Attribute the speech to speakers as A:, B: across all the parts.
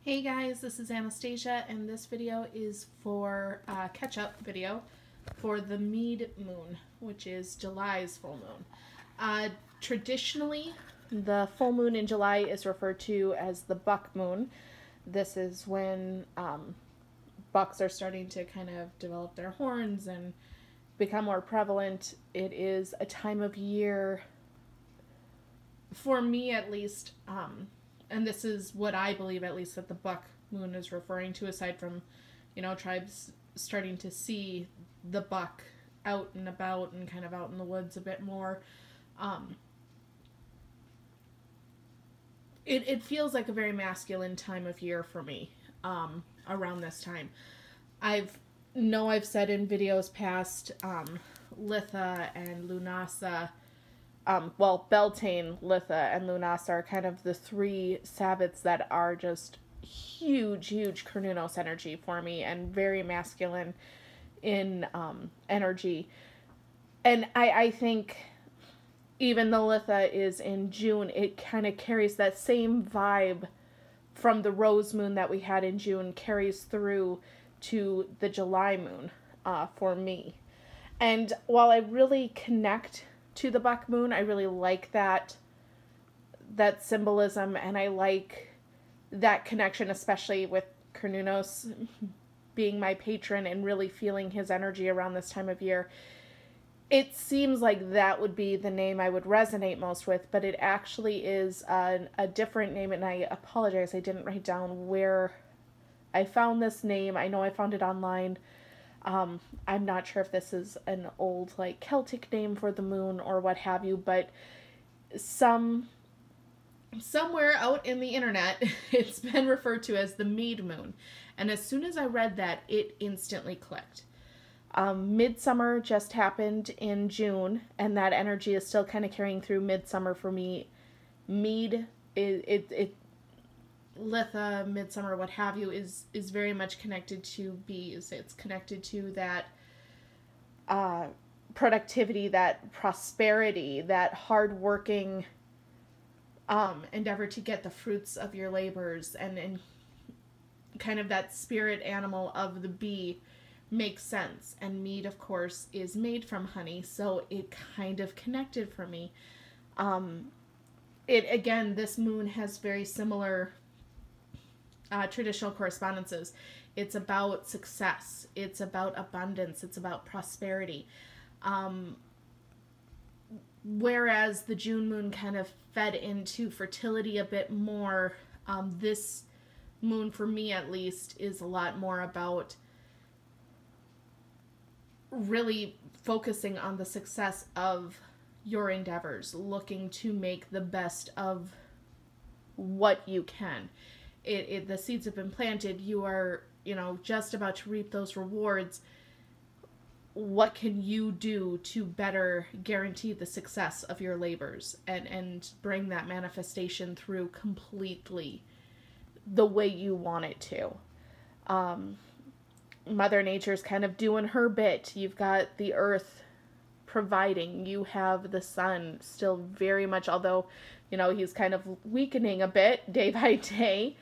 A: Hey guys, this is Anastasia, and this video is for a catch-up video for the Mead Moon, which is July's full moon. Traditionally, the full moon in July is referred to as the buck moon. This is when bucks are starting to kind of develop their horns and become more prevalent. It is a time of year, for me at least, and this is what I believe at least that the buck moon is referring to, aside from, tribes starting to see the buck out and about and kind of out in the woods a bit more. It feels like a very masculine time of year for me around this time. I've said in videos past, Litha and Lunasa, Beltane, Litha, and Lunasa are kind of the three Sabbats that are just huge Cernunnos energy for me and very masculine in energy. And I think even though Litha is in June, it kind of carries that same vibe from the rose moon that we had in June, carries through to the July moon for me. And while I really connect to the buck moon, I really like that symbolism, and I like that connection, especially with Cernunnos being my patron and really feeling his energy around this time of year. It seems like that would be the name I would resonate most with, but it actually is a different name, and I apologize, I didn't write down where I found this name. I know I found it online. I'm not sure if this is an old, Celtic name for the moon or what have you, but somewhere out in the internet, it's been referred to as the Mead Moon. And as soon as I read that, it instantly clicked. Midsummer just happened in June, and that energy is still kind of carrying through midsummer for me. Mead, Litha, midsummer, what have you, is very much connected to bees. It's connected to that productivity, that prosperity, that hardworking endeavor to get the fruits of your labors, and kind of that spirit animal of the bee makes sense. And mead, of course, is made from honey, so it kind of connected for me. Again, this moon has very similar traditional correspondences. It's about success. It's about abundance. It's about prosperity. Whereas the June moon kind of fed into fertility a bit more, this moon, for me at least, is a lot more about really focusing on the success of your endeavors, looking to make the best of what you can. The seeds have been planted. You are, just about to reap those rewards. What can you do to better guarantee the success of your labors and bring that manifestation through completely the way you want it to? Mother Nature's kind of doing her bit. You've got the earth providing. You have the sun still very much, although, he's kind of weakening a bit day by day.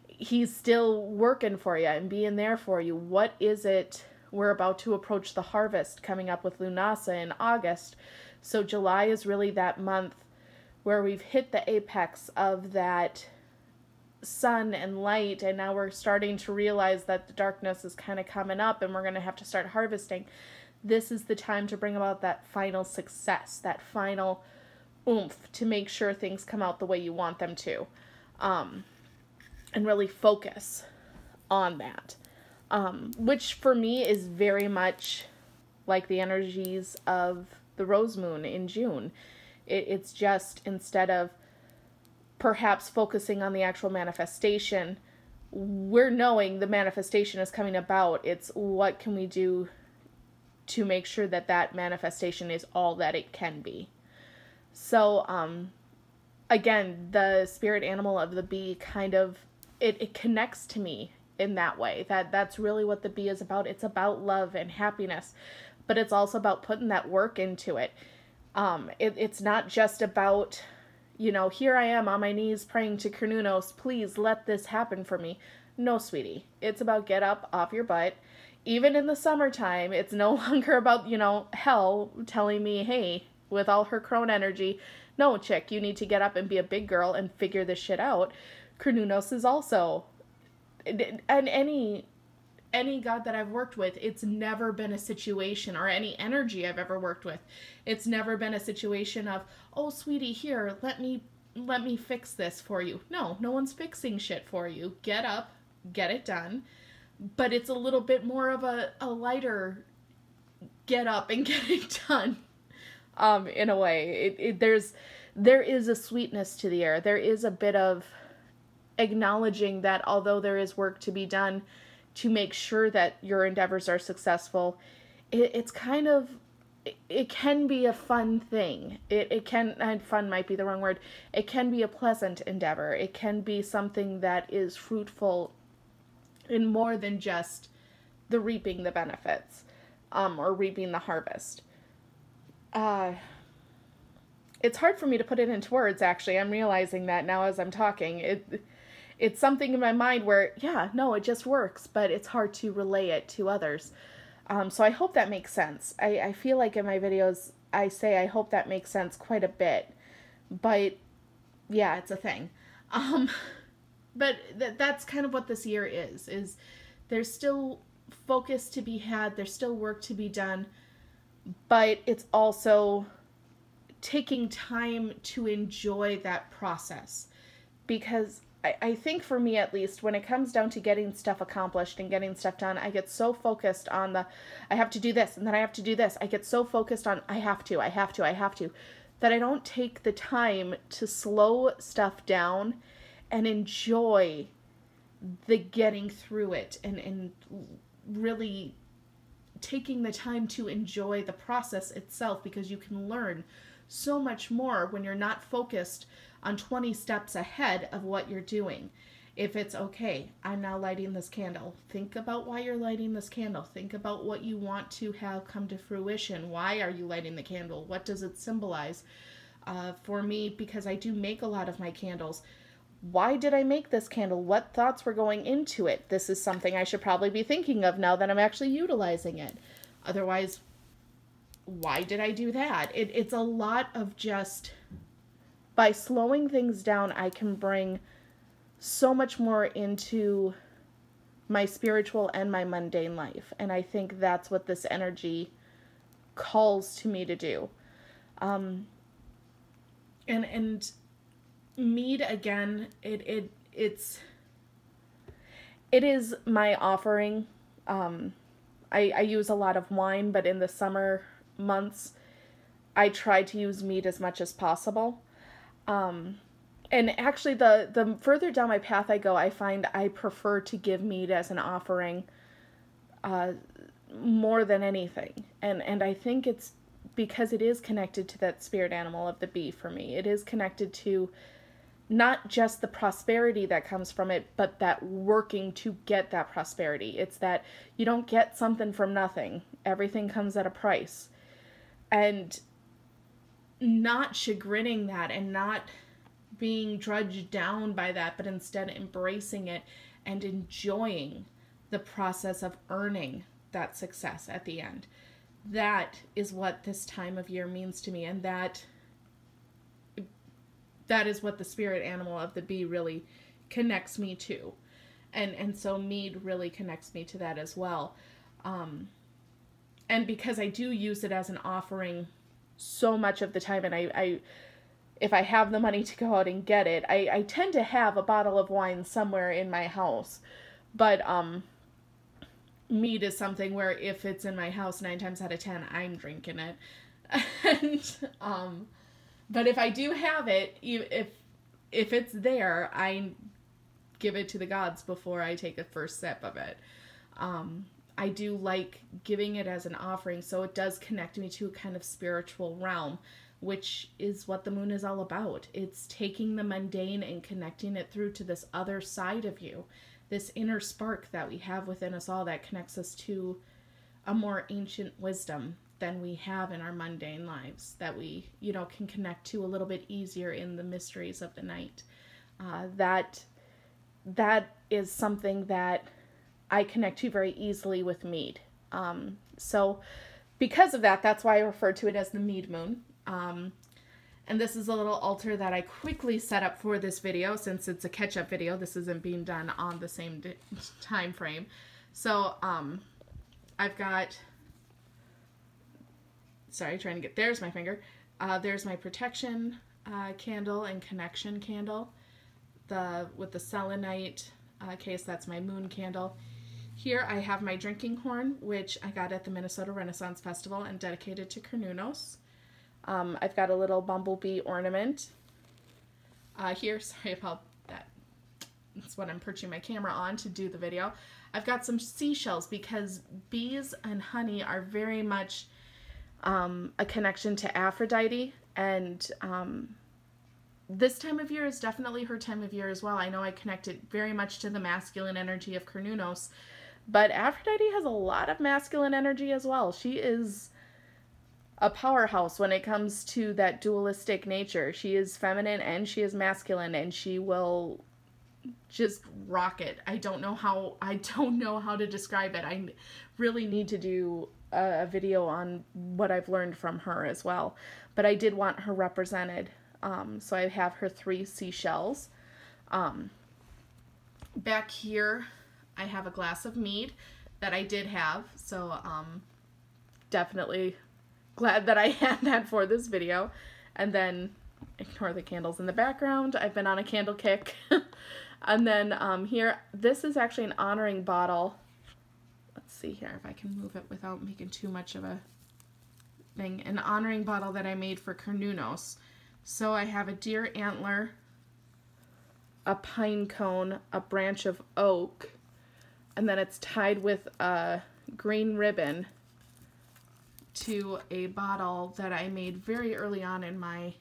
A: He's still working for you and being there for you. What is it? We're about to approach the harvest coming up with Lunasa in August. So July is really that month where we've hit the apex of that sun and light, and now we're starting to realize that the darkness is kind of coming up and we're going to have to start harvesting. This is the time to bring about that final success, that final oomph to make sure things come out the way you want them to. And really focus on that. Which for me is very much like the energies of the rose moon in June. It's just, instead of perhaps focusing on the actual manifestation, we're knowing the manifestation is coming about. It's what can we do to make sure that that manifestation is all that it can be. So, again, the spirit animal of the bee kind of, it connects to me in that way. That's really what the bee is about. It's about love and happiness, but it's also about putting that work into it. It's not just about, you know, here I am on my knees praying to Cernunnos, please let this happen for me. No, sweetie. It's about get up off your butt. Even in the summertime, it's no longer about, you know, hell telling me, hey, with all her crone energy, no, chick, you need to get up and be a big girl and figure this shit out. Cernunnos is also, and any god that I've worked with, it's never been a situation, or any energy I've ever worked with, it's never been a situation of, oh, sweetie, here, let me fix this for you. No one's fixing shit for you. Get up, get it done. But it's a little bit more of a lighter get up and get it done, in a way. There is a sweetness to the air. There is a bit of acknowledging that although there is work to be done to make sure that your endeavors are successful, it's kind of, it can be a fun thing. It can, and fun might be the wrong word, it can be a pleasant endeavor. It can be something that is fruitful in more than just the reaping the benefits, or reaping the harvest. It's hard for me to put it into words, actually. I'm realizing that now as I'm talking. It's something in my mind where, yeah, no, it just works, but it's hard to relay it to others. So I hope that makes sense. I feel like in my videos, I say I hope that makes sense quite a bit. But, yeah, it's a thing. But that's kind of what this year is there's still focus to be had, there's still work to be done, but it's also taking time to enjoy that process. Because I think for me, at least, when it comes down to getting stuff accomplished and getting stuff done, I get so focused on I have to do this, and then I have to do this. I get so focused on I have to, that I don't take the time to slow stuff down and enjoy the getting through it, and really taking the time to enjoy the process itself, because you can learn so much more when you're not focused on 20 steps ahead of what you're doing. If it's, okay, I'm now lighting this candle. Think about why you're lighting this candle. Think about what you want to have come to fruition. Why are you lighting the candle? What does it symbolize? For me, because I do make a lot of my candles, why did I make this candle? What thoughts were going into it? This is something I should probably be thinking of now that I'm actually utilizing it. Otherwise, why did I do that? It's a lot of just, by slowing things down, I can bring so much more into my spiritual and my mundane life. And I think that's what this energy calls to me to do. And mead, again, it is my offering. I use a lot of wine, but in the summer months, I try to use mead as much as possible. And actually, the further down my path I go, I find I prefer to give mead as an offering more than anything. And I think it's because it is connected to that spirit animal of the bee for me. It is connected to not just the prosperity that comes from it, but that working to get that prosperity. It's that you don't get something from nothing. Everything comes at a price. And not chagrining that and not being drudged down by that, but instead embracing it and enjoying the process of earning that success at the end. That is what this time of year means to me, and that is what the spirit animal of the bee really connects me to. And so mead really connects me to that as well. And because I do use it as an offering so much of the time, and I if I have the money to go out and get it, I tend to have a bottle of wine somewhere in my house. But mead is something where if it's in my house, 9 times out of 10, I'm drinking it. And but if I do have it, if it's there, I give it to the gods before I take a first sip of it. I do like giving it as an offering, so it does connect me to a kind of spiritual realm, which is what the moon is all about. It's taking the mundane and connecting it through to this other side of you, this inner spark that we have within us all that connects us to a more ancient wisdom than we have in our mundane lives, that we, you know, can connect to a little bit easier in the mysteries of the night. That is something that I connect to very easily with Mead. So because of that, that's why I refer to it as the Mead Moon. And this is a little altar that I quickly set up for this video, since it's a catch-up video. This isn't being done on the same time frame. So I've got, sorry, trying to get, there's my finger. There's my protection candle and connection candle. With the selenite case, that's my moon candle. Here I have my drinking horn, which I got at the Minnesota Renaissance Festival and dedicated to Cernunnos. I've got a little bumblebee ornament. Here, sorry about that. That's what I'm perching my camera on to do the video. I've got some seashells because bees and honey are very much a connection to Aphrodite, and this time of year is definitely her time of year as well. I know I connect it very much to the masculine energy of Cernunnos, but Aphrodite has a lot of masculine energy as well. She is a powerhouse when it comes to that dualistic nature. She is feminine and she is masculine, and she will just rock it. I don't know how to describe it. I really need to do a video on what I've learned from her as well. But I did want her represented. So I have her 3 seashells. Back here, I have a glass of mead that I did have. So definitely glad that I had that for this video. And then ignore the candles in the background. I've been on a candle kick. And then here, this is actually an honoring bottle. Let's see here if I can move it without making too much of a thing. An honoring bottle that I made for Cernunnos. So I have a deer antler, a pine cone, a branch of oak, and then it's tied with a green ribbon to a bottle that I made very early on in my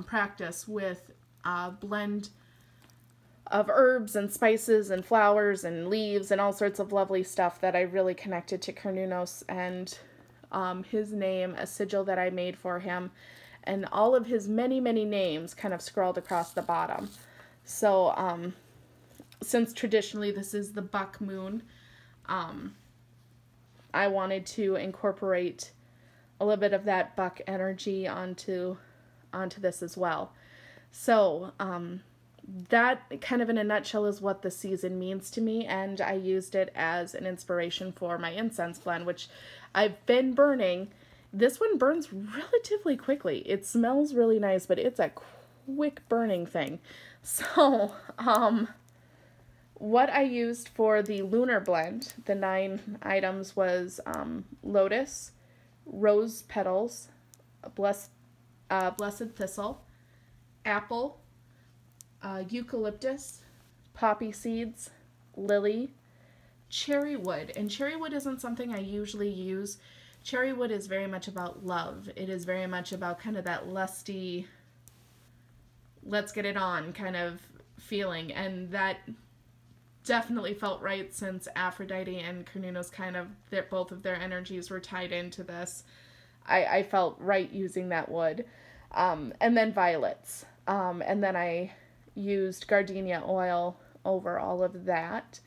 A: practice with a blend of herbs and spices and flowers and leaves and all sorts of lovely stuff that I really connected to Cernunnos, and his name, a sigil that I made for him, and all of his many, many names kind of scrawled across the bottom. So since traditionally this is the buck moon, I wanted to incorporate a little bit of that buck energy onto this as well. So that kind of in a nutshell is what the season means to me, and I used it as an inspiration for my incense blend, which I've been burning. This one burns relatively quickly. It smells really nice, but it's a quick burning thing. So, what I used for the lunar blend, the 9 items, was lotus, rose petals, blessed thistle, apple, eucalyptus, poppy seeds, lily, cherry wood. And cherry wood isn't something I usually use. Cherry wood is very much about love. It is very much about kind of that lusty, let's get it on kind of feeling. And that definitely felt right, since Aphrodite and Cernunnos kind of, both of their energies were tied into this. I felt right using that wood. And then violets. And then I used gardenia oil over all of that.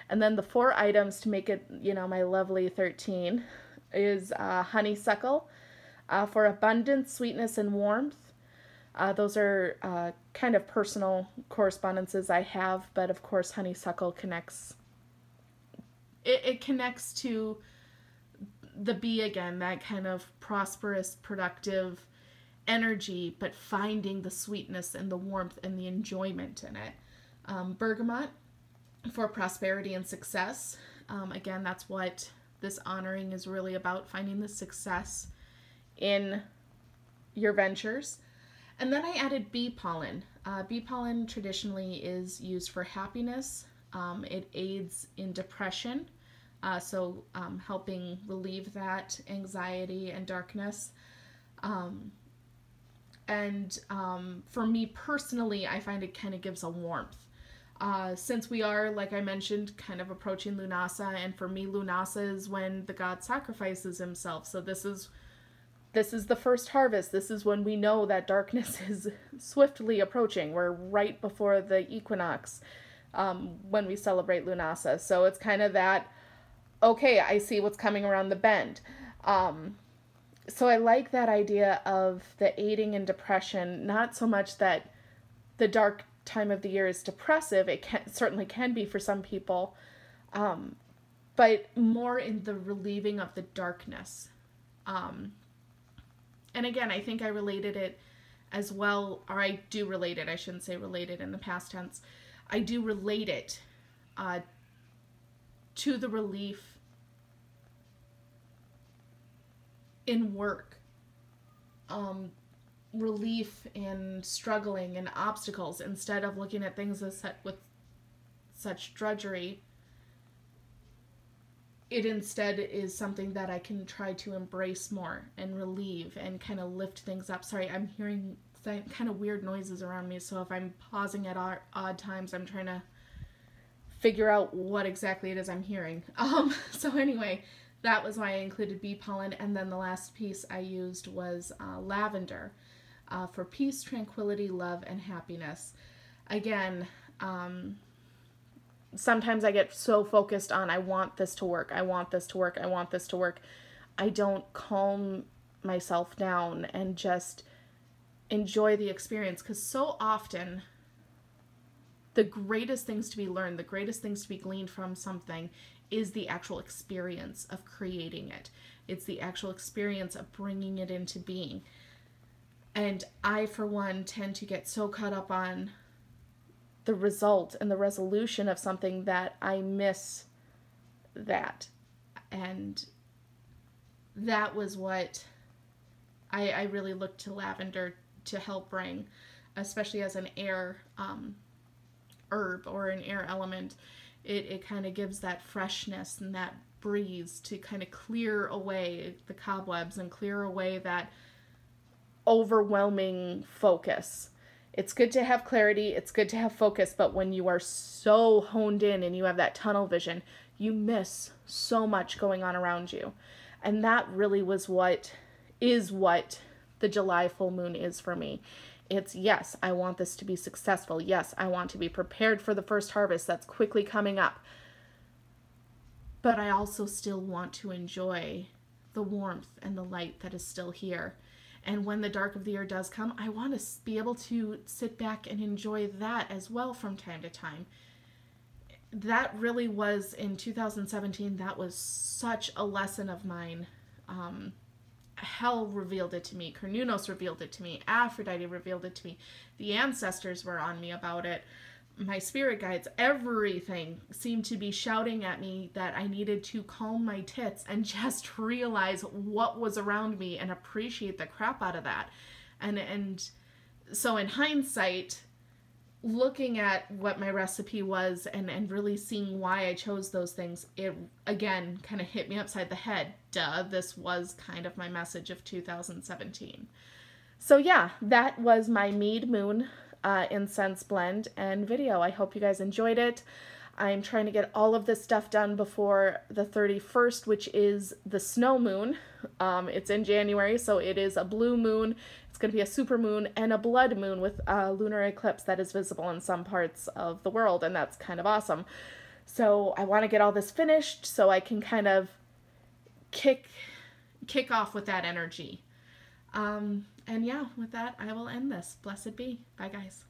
A: And then the 4 items to make it, you know, my lovely 13 is honeysuckle for abundance, sweetness, and warmth. Those are kind of personal correspondences I have, but of course honeysuckle connects. It connects to the bee again, that kind of prosperous, productive energy, but finding the sweetness and the warmth and the enjoyment in it. Bergamot for prosperity and success. Again, that's what this honoring is really about, finding the success in your ventures. And then I added bee pollen. Bee pollen traditionally is used for happiness. It aids in depression, so helping relieve that anxiety and darkness. And for me personally, I find it kind of gives a warmth. Since we are, like I mentioned, kind of approaching Lunasa, and for me, Lunasa is when the god sacrifices himself. So this is the first harvest. This is when we know that darkness is swiftly approaching. We're right before the equinox when we celebrate Lunasa. So it's kind of that, okay, I see what's coming around the bend. So I like that idea of the aiding in depression, not so much that the dark time of the year is depressive. It certainly can be for some people, but more in the relieving of the darkness. And again, I think I related it as well, or I do relate it. I shouldn't say related in the past tense. I do relate it to the relief in work, relief in struggling and obstacles, instead of looking at things as with such drudgery. It instead is something that I can try to embrace more and relieve and kind of lift things up. Sorry, I'm hearing kind of weird noises around me, so if I'm pausing at odd times, I'm trying to figure out what exactly it is I'm hearing. So anyway, that was why I included bee pollen, and then the last piece I used was lavender for peace, tranquility, love, and happiness. Again, sometimes I get so focused on, I want this to work, I want this to work, I want this to work. I don't calm myself down and just enjoy the experience, because so often the greatest things to be learned, the greatest things to be gleaned from something is the actual experience of creating it. It's the actual experience of bringing it into being. And I, for one, tend to get so caught up on the result and the resolution of something that I miss that. And that was what I really looked to lavender to help bring, especially as an air herb or an air element. It kind of gives that freshness and that breeze to kind of clear away the cobwebs and clear away that overwhelming focus. It's good to have clarity, it's good to have focus, but when you are so honed in and you have that tunnel vision, you miss so much going on around you. And that really was what the July full moon is for me. It's, yes, I want this to be successful. Yes, I want to be prepared for the first harvest that's quickly coming up. But I also still want to enjoy the warmth and the light that is still here. And when the dark of the year does come, I want to be able to sit back and enjoy that as well from time to time. That really was, in 2017, that was such a lesson of mine. Hell revealed it to me. Cernunnos revealed it to me. Aphrodite revealed it to me. The ancestors were on me about it. My spirit guides, everything seemed to be shouting at me that I needed to calm my tits and just realize what was around me and appreciate the crap out of that. And so in hindsight, looking at what my recipe was and really seeing why I chose those things, it again kind of hit me upside the head. Duh, this was kind of my message of 2017. So yeah, that was my Mead Moon incense blend and video. I hope you guys enjoyed it. I'm trying to get all of this stuff done before the 31st, which is the snow moon. It's in January, so it is a blue moon. It's going to be a super moon and a blood moon with a lunar eclipse that is visible in some parts of the world, and that's kind of awesome. So I want to get all this finished so I can kind of kick off with that energy. And yeah, with that, I will end this. Blessed be. Bye, guys.